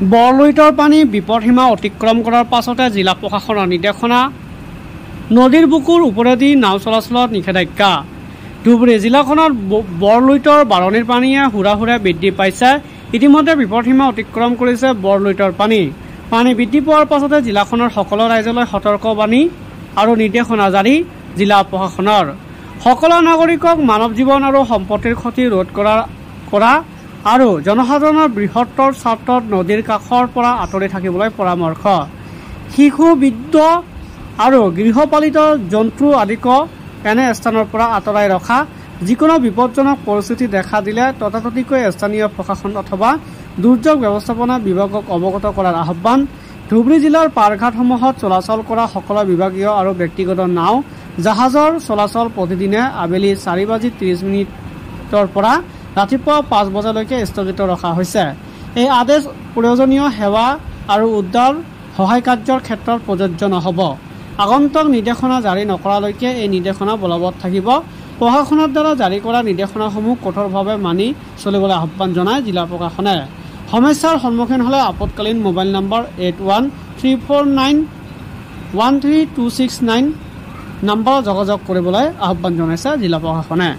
বৰলুইতৰ পানী বিপদসীমা অতিক্ৰম কৰাৰ পাছতে জিলা প্ৰশাসনৰ নিৰ্দেশনা নদীৰ বুকুৰ ওপৰেদি নাও চলাচলত নিষেধাজ্ঞা ধুবুৰী জিলাখনত বৰলুইতৰ বাৰণীৰ পানীয়ে হুৰা বৃদ্ধি পাইছে ইতিমধ্যে বিপদসীমা অতিক্ৰম কৰিছে বৰলুইতৰ পানী বৃদ্ধি পোৱাৰ পাছতে জিলাখনৰ সকলো ৰাইজলৈ সতৰ্কবাণী আৰু নিৰ্দেশনা জাৰি জিলা প্ৰশাসনৰ সকলো নাগৰিকক মানৱ জীৱন আৰু সম্পত্তিৰ ক্ষতি ৰোধ কৰা আৰু জনসাধাৰণৰ বৃহত্তৰ স্বাৰ্থত নদীৰ কাষৰ পৰা আঁতৰি থাকিবলৈ পৰামৰ্শ শিশু বৃদ্ধ আৰু গৃহপালিত জন্তু আদিক এনে স্থানৰ পৰা আঁতৰাই ৰখা যিকোনো বিপদজনক পৰিস্থিতি দেখা দিলে ততাততিকৈ স্থানীয় প্ৰশাসন অথবা দুৰ্যোগ ব্যৱস্থাপনা বিভাগক অৱগত কৰাৰ আহ্বান ধুবুৰী জিলাৰ পাৰঘাটসমূহত চলাচল কৰা সকলো বিভাগীয় আৰু ব্যক্তিগত নাও জাহাজৰ চলাচল প্ৰতিদিনে আবেলি 4:30 পৰা ৰাতিপুৱা 5 বজালৈকে স্থগিত ৰখা হৈছে এই আদেশ প্ৰয়োজনীয় সেৱা আৰু উদ্ধাৰ সহায় কাৰ্যৰ ক্ষেত্ৰত প্ৰযোজ্য নহ'ব আগন্তুক নিৰ্দেশনা জাৰি নকৰালৈকে এই নিৰ্দেশনা বলবৎ থাকিব প্ৰশাসনৰ দ্বাৰা জাৰি কৰা নিৰ্দেশনাসমূহ কঠোৰভাৱে মানি চলিবলৈ আহ্বান জনায় জিলা প্ৰশাসনে সমস্যাৰ সন্মুখীন হ'লে আপতকালীন মোবাইল নম্বৰ 8134913269 নম্বৰত যোগাযোগ কৰিবলৈ আহ্বান জনাইছে জিলা প্ৰশাসনে।